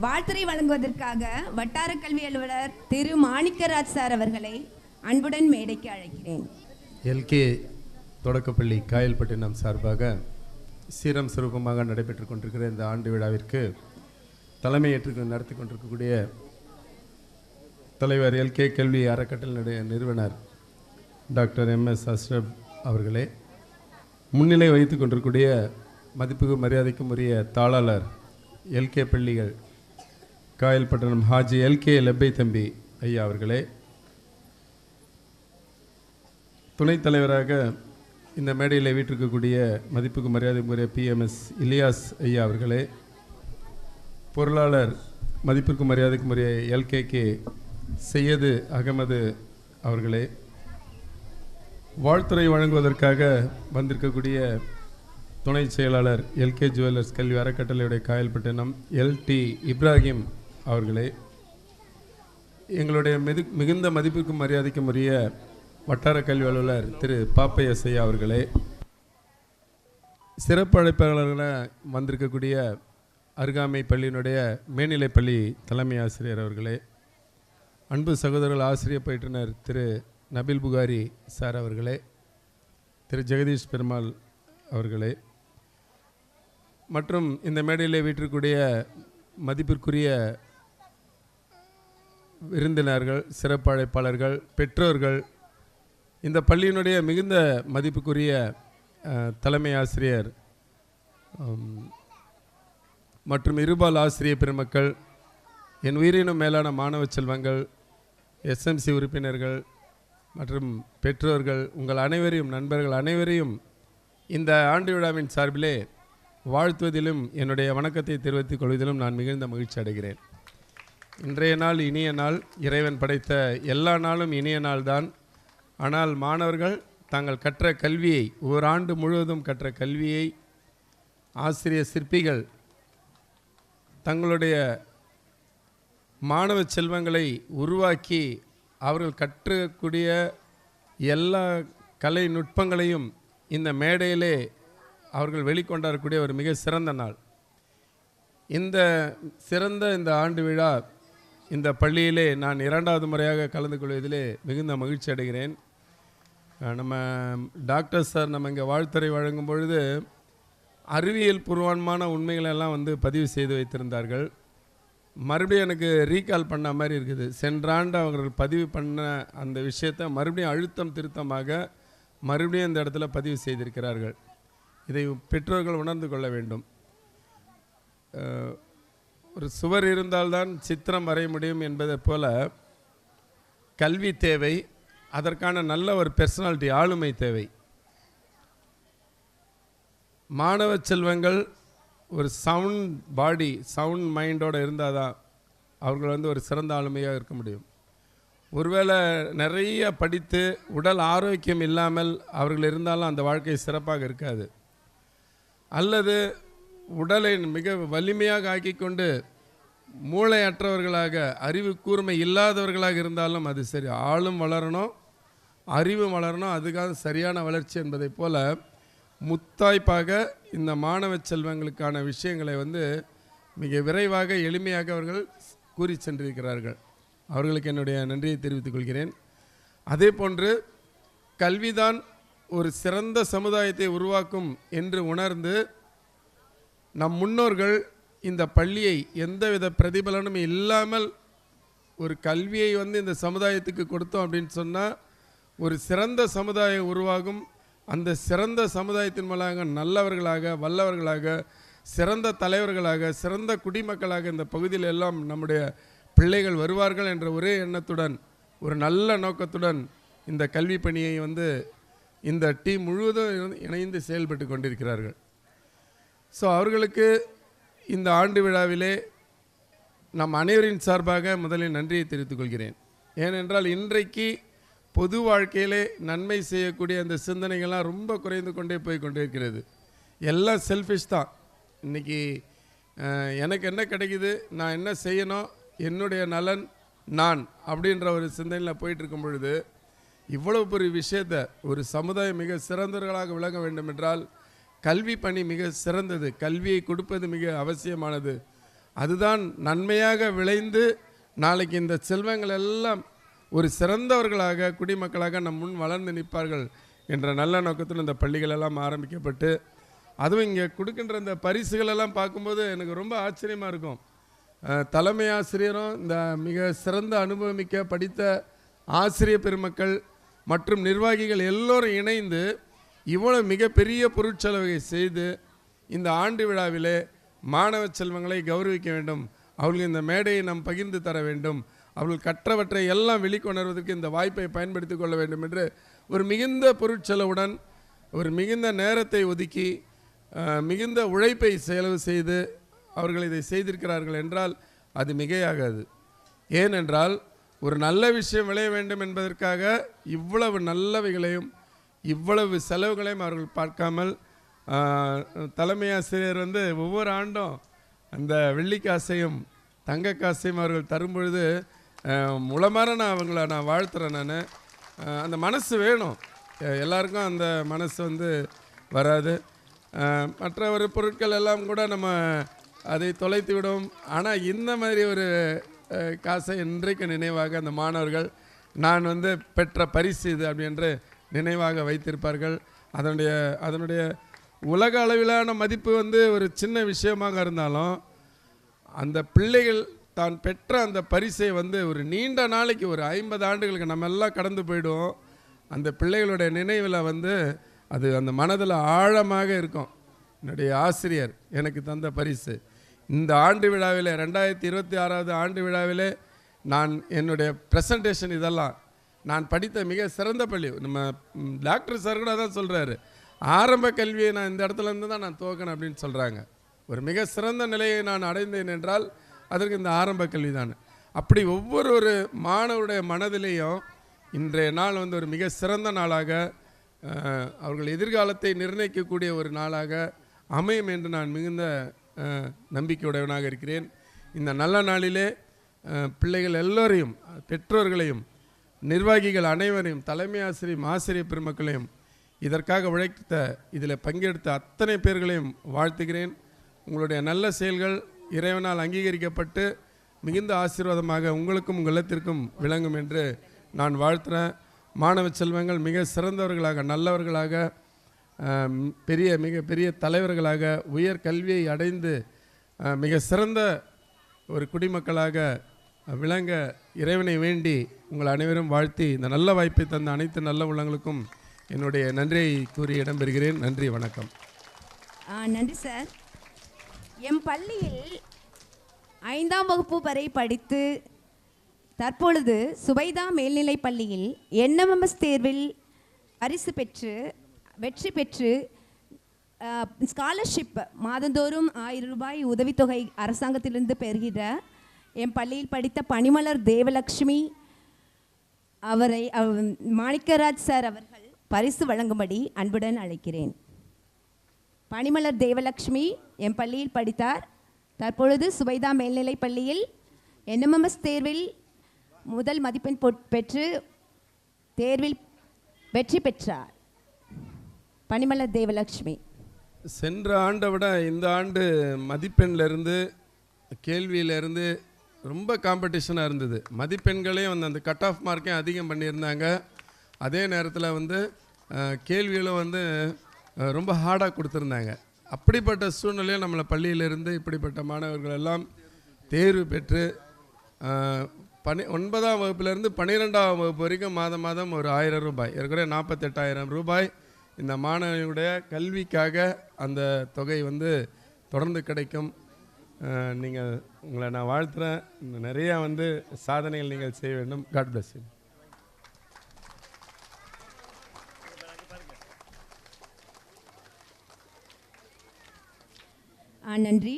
வாழ்த்துரை வழங்குவதற்காக வட்டார கல்வி அலுவலர் திரு மாணிக்கராஜ் சார் அவர்களை அன்புடன் மேடைக்கு அழைக்கிறேன். எல்கே தொடக்கப்பள்ளி காயல்பட்டினம் சார்பாக சீரம் சிறப்புமாக நடைபெற்று கொண்டிருக்கிற இந்த ஆண்டு விழாவிற்கு தலைமையேற்று நடத்தி கொண்டிருக்கக்கூடிய தலைவர் எல்கே கல்வி அறக்கட்டளையினுடைய நிறுவனர் டாக்டர் MS அஸ்ரப் அவர்களே, முன்னிலை வைத்து கொண்டிருக்கக்கூடிய மதிப்புக்கு மரியாதைக்கும் உரிய தாளாளர் எல்கே பள்ளிகள் காயல்பட்டினம் ஹாஜி எல்கே லெப்பை தம்பி ஐயா அவர்களே, துணைத் தலைவராக இந்த மேடையில் வீட்டிருக்கக்கூடிய மதிப்புக்கு மரியாதைக்குரிய PMS இலியாஸ் ஐயா அவர்களே, பொருளாளர் மதிப்பிற்கு மரியாதைக்குரிய LKK சையது அகமது அவர்களே, வாழ்த்துறை வழங்குவதற்காக வந்திருக்கக்கூடிய துணை செயலாளர் LK ஜுவல்லர்ஸ் கல்வி அறக்கட்டளையுடைய காயல்பட்டினம் LT இப்ராஹிம் அவர்களே, எங்களுடைய மிகுந்த மதிப்பிற்கும் மரியாதைக்கும் உரிய வட்டார கல்வி அலுவலர் திரு பாப்பையஸ் ஐயா அவர்களே, சிறப்பு அழைப்பாளர்களாக வந்திருக்கக்கூடிய அருகாமை பள்ளியினுடைய மேல்நிலைப்பள்ளி தலைமை ஆசிரியர் அவர்களே, அன்பு சகோதரர்கள் ஆசிரியர் பயிற்றுனர் திரு நபில் புகாரி சார் அவர்களே, திரு ஜெகதீஷ் பெருமாள் அவர்களே, மற்றும் இந்த மேடையில் வீட்டிற்குரிய மதிப்பிற்குரிய விருந்தினர்கள், சிறப்பு அழைப்பாளர்கள், பெற்றோர்கள், இந்த பள்ளியினுடைய மிகுந்த மதிப்புக்குரிய தலைமை ஆசிரியர் மற்றும் இருபால் ஆசிரியர் பெருமக்கள், என் உயிரினும் மேலான மாணவ செல்வங்கள், SMC உறுப்பினர்கள் மற்றும் பெற்றோர்கள், உங்கள் அனைவரையும், நண்பர்கள் அனைவரையும் இந்த ஆண்டு விழாவின் சார்பிலே வாழ்த்துவதிலும் என்னுடைய வணக்கத்தை தெரிவித்துக் கொள்வதிலும் நான் மிகுந்த மகிழ்ச்சி அடைகிறேன். இன்றைய நாள் இனிய நாள், இறைவன் படைத்த எல்லா நாளும் இனிய நாள்தான். ஆனால் மாணவர்கள் தாங்கள் கற்ற கல்வியை, ஓராண்டு முழுவதும் கற்ற கல்வியை ஆசிரியர் சிற்பிகள் தங்களுடைய மாணவ செல்வங்களை உருவாக்கி அவர்கள் கற்றக்கூடிய எல்லா கலை நுட்பங்களையும் இந்த மேடையிலே அவர்கள் வெளிக்கொண்டாடக்கூடிய ஒரு மிக சிறந்த நாள். இந்த ஆண்டு விழா இந்த பள்ளியிலே நான் 2வது முறையாக கலந்து கொள்வதிலே மிகுந்த மகிழ்ச்சி அடைகிறேன். நம்ம டாக்டர் சார் நம்ம இங்கே வாழ்த்துறை வழங்கும் பொழுது அறிவியல் பூர்வமான உண்மைகளெல்லாம் பதிவு செய்து வைத்திருந்தார்கள். மறுபடியும் எனக்கு ரீகால் பண்ண மாதிரி இருக்குது. சென்ற ஆண்டு அவர்கள் பதிவு பண்ண அந்த விஷயத்தை மறுபடியும் அழுத்தம் திருத்தமாக மறுபடியும் இந்த இடத்துல பதிவு செய்திருக்கிறார்கள். இதை பெற்றோர்கள் உணர்ந்து கொள்ள வேண்டும். ஒரு சுவர் இருந்தால்தான் சித்திரம் வரைய முடியும் என்பதை போல கல்வி தேவை, அதற்கான நல்ல ஒரு பர்சனாலிட்டி, ஆளுமை தேவை. மாணவ செல்வங்கள் ஒரு சவுண்ட் பாடி, சவுண்ட் மைண்டோடு இருந்தால் தான் அவர்கள் ஒரு சிறந்த ஆளுமையாக இருக்க முடியும். ஒருவேளை நிறைய படித்து உடல் ஆரோக்கியம் இல்லாமல் அவர்கள் இருந்தாலும் அந்த வாழ்க்கை சிறப்பாக இருக்காது. அல்லது உடலை மிக வலிமையாக ஆக்கி கொண்டு மூளையற்றவர்களாக, அறிவு கூர்மை இல்லாதவர்களாக இருந்தாலும் அது சரி. ஆளும் வளரணும், அறிவும் வளரணும், அதுக்காக சரியான வளர்ச்சி என்பதை போல முத்தாய்ப்பாக இந்த மாணவ செல்வங்களுக்கான விஷயங்களை மிக விரைவாக எளிமையாக அவர்கள் கூறி சென்றிருக்கிறார்கள். அவர்களுக்கு என்னுடைய நன்றியை தெரிவித்துக் கொள்கிறேன். அதே போன்று கல்விதான் ஒரு சிறந்த சமுதாயத்தை உருவாக்கும் என்று உணர்ந்து நம் முன்னோர்கள் இந்த பள்ளியை எந்தவித பிரதிபலனும் இல்லாமல் ஒரு கல்வியை இந்த சமுதாயத்துக்கு கொடுத்தோம் அப்படின்னு சொன்னால் ஒரு சிறந்த சமுதாயம் உருவாகும். அந்த சிறந்த சமுதாயத்தின் மூலமாக நல்லவர்களாக, வல்லவர்களாக, சிறந்த தலைவர்களாக, சிறந்த குடிமக்களாக இந்த பகுதியில் எல்லாம் நம்முடைய பிள்ளைகள் வருவார்கள் என்ற ஒரே எண்ணத்துடன், ஒரு நல்ல நோக்கத்துடன் இந்த கல்வி பணியை இந்த டீம் முழுவதும் இணைந்து செயல்பட்டு கொண்டிருக்கிறார்கள். ஸோ அவர்களுக்கு இந்த ஆண்டு விழாவிலே நம் அனைவரின் சார்பாக முதலில் நன்றியை தெரிவித்துக் கொள்கிறேன். ஏனென்றால் இன்றைக்கு பொது வாழ்க்கையிலே நன்மை செய்யக்கூடிய அந்த சிந்தனைகள்லாம் ரொம்ப குறைந்து கொண்டே போய் கொண்டிருக்கிறது. எல்லாம் செல்ஃபிஷ் தான். இன்றைக்கி எனக்கு என்ன கிடைக்குது, நான் என்ன செய்யணும், என்னுடைய நலன் நான் அப்படின்ற ஒரு சிந்தனையில் போயிட்டுருக்கும் பொழுது இவ்வளவு பெரிய விஷயத்தை ஒரு சமுதாயம் மிக சிறந்தவர்களாக விளங்க வேண்டும் என்றால் கல்வி பணி மிக சிறந்தது. கல்வியை கொடுப்பது மிக அவசியமானது. அதுதான் நன்மையாக விளைந்து நாளைக்கு இந்த செல்வங்கள் எல்லாம் ஒரு சிறந்தவர்களாக குடிமக்களாக நம் முன் வளர்ந்து நிற்பார்கள் என்ற நல்ல நோக்கத்தில் இந்த பள்ளிகள் எல்லாம் ஆரம்பிக்கப்பட்டு, அதுவும் இங்கே கொடுக்கின்ற இந்த பரிசுகள் எல்லாம் பார்க்கும்போது எனக்கு ரொம்ப ஆச்சரியமாக இருக்கும். தலைமை ஆசிரியரும் இந்த மிக சிறந்த அனுபவமிக்க படித்த ஆசிரியர் பெருமக்கள் மற்றும் நிர்வாகிகள் எல்லோரும் இணைந்து இவ்வளோ மிகப்பெரிய பொருட்செலவை செய்து இந்த ஆண்டு விழாவிலே மாணவ செல்வங்களை கௌரவிக்க வேண்டும், அவர்களுக்கு இந்த மேடையை நாம் பகிர்ந்து தர வேண்டும், அவர்கள் கற்றவற்றை எல்லாம் வெளிக்கொணர்வதற்கு இந்த வாய்ப்பை பயன்படுத்தி கொள்ள வேண்டும் என்று ஒரு மிகுந்த பொருட்செலவுடன் ஒரு மிகுந்த நேரத்தை ஒதுக்கி மிகுந்த உழைப்பை செலவு செய்து அவர்கள் இதை செய்திருக்கிறார்கள் என்றால் அது மிகையாகாது. ஏனென்றால் ஒரு நல்ல விஷயம் விளைய வேண்டும் என்பதற்காக இவ்வளவு நல்லவைகளையும் இவ்வளவு செலவுகளையும் அவர்கள் பார்க்காமல் தலைமை ஆசிரியர் ஒவ்வொரு ஆண்டும் அந்த வெள்ளிக்காசையும் தங்க காசையும் அவர்கள் தரும்பொழுது முளமாற அவங்கள நான் வாழ்த்துறேன். நான் அந்த மனசு வேணும், எல்லாருக்கும் அந்த மனசு வராது. மற்ற ஒரு பொருட்கள் எல்லாம் கூட நம்ம அதை தொலைத்து விடும். ஆனால் இந்த மாதிரி ஒரு காசை இன்றைக்கு நினைவாக அந்த மாணவர்கள் நான் பெற்ற பரிசு இது அப்படின்று நினைவாக வைத்திருப்பார்கள். அதனுடைய உலக அளவிலான மதிப்பு ஒரு சின்ன விஷயமாக இருந்தாலும் அந்த பிள்ளைகள் தான் பெற்ற அந்த பரிசை ஒரு நீண்ட நாளைக்கு ஒரு 50 ஆண்டுகளுக்கு நம்ம எல்லாம் கடந்து போயிடுவோம். அந்த பிள்ளைகளுடைய நினைவில் அது அந்த மனதில் ஆழமாக இருக்கும். என்னுடைய ஆசிரியர் எனக்கு தந்த பரிசு இந்த ஆண்டு விழாவிலே 2026 ஆண்டு விழாவிலே நான் என்னுடைய ப்ரெசன்டேஷன் இதெல்லாம் நான் படித்த மிக சிறந்த பள்ளி. நம்ம டாக்டர் சார் கூட அதான் சொல்கிறாரு, ஆரம்ப கல்வியை நான் இந்த இடத்துலேருந்து தான் நான் துவக்கணும் அப்படின்னு சொல்கிறாங்க. ஒரு மிக சிறந்த நிலையை நான் அடைந்தேன் என்றால் அதற்கு இந்த ஆரம்ப கல்வி தான். அப்படி ஒவ்வொரு மாணவருடைய மனதிலேயும் இன்றைய நாள் ஒரு மிக சிறந்த நாளாக அவர்கள் எதிர்காலத்தை நிர்ணயிக்கக்கூடிய ஒரு நாளாக அமையும் என்று நான் மிகுந்த நம்பிக்கையுடையவனாக இருக்கிறேன். இந்த நல்ல நாளிலே பிள்ளைகள் எல்லோரையும், பெற்றோர்களையும், நிர்வாகிகள் அனைவரையும், தலைமை ஆசிரியர் பெருமக்களையும், இதற்காக உழைத்த இதில் பங்கெடுத்த அத்தனை பேர்களையும் வாழ்த்துகிறேன். உங்களுடைய நல்ல செயல்கள் இறைவனால் அங்கீகரிக்கப்பட்டு மிகுந்த ஆசீர்வாதமாக உங்களுக்கும் உங்கள் இல்லத்திற்கும் விளங்கும் என்று நான் வாழ்த்துகிறேன். மாணவ செல்வங்கள் மிக சிறந்தவர்களாக, நல்லவர்களாக, மிக பெரிய தலைவர்களாக, உயர் கல்வியை அடைந்து மிக சிறந்த ஒரு குடிமக்களாக விளங்க இறைவனை வேண்டி உங்கள் அனைவரும் வாழ்த்தி இந்த நல்ல வாய்ப்பை தந்த அனைத்து நல்ல உள்ளங்களுக்கும் என்னுடைய நன்றியை கூறி இடம்பெறுகிறேன். நன்றி, வணக்கம். நன்றி சார். எம் பள்ளியில் 5ஆம் வகுப்பு வரை படித்து தற்பொழுது சுபைதா மேல்நிலைப் பள்ளியில் NMMS தேர்வில் பரிசு பெற்று வெற்றி பெற்று ஸ்காலர்ஷிப் மாதந்தோறும் 1000 ரூபாய் உதவித்தொகை அரசாங்கத்திலிருந்து பெறுகிற என் பள்ளியில் படித்த பனிமலர் தேவலட்சுமி அவரை மாணிக்கராஜ் சார் அவர்கள் பரிசு வழங்கும்படி அன்புடன் அழைக்கிறேன். பனிமலர் தேவலட்சுமி என் பள்ளியில் படித்தார். தற்பொழுது சுபைதா மேல்நிலைப் பள்ளியில் NMMS தேர்வில் முதல் மதிப்பெண் பெற்று தேர்வில் வெற்றி பெற்றார். பனிமலர் தேவலட்சுமி. சென்ற ஆண்டை விட இந்த ஆண்டு மதிப்பெண்ணிலிருந்து கேள்வியிலிருந்து ரொம்ப காம்படிஷனாக இருந்தது. மதிப்பெண்களே அந்த கட் ஆஃப் மார்க்கையும் அதிகம் பண்ணியிருந்தாங்க. அதே நேரத்தில் கேள்விகளும் ரொம்ப ஹார்டாக கொடுத்துருந்தாங்க. அப்படிப்பட்ட சூழ்நிலையில் நம்மளை பள்ளியிலிருந்து இப்படிப்பட்ட மாணவர்கள் எல்லாம் தேர்வு பெற்று 9ஆம் வகுப்பிலிருந்து 12ஆம் வகுப்பு வரைக்கும் மாதம் ஒரு 1000 ரூபாய், ஏற்கனவே 48,000 ரூபாய் இந்த மாணவனுடைய கல்விக்காக அந்த தொகை தொடர்ந்து கிடைக்கும். நீங்கள் உங்களை நான் வாழ்த்துறேன். நிறையா சாதனைகள் நீங்கள் செய்ய வேண்டும். God bless you. நன்றி.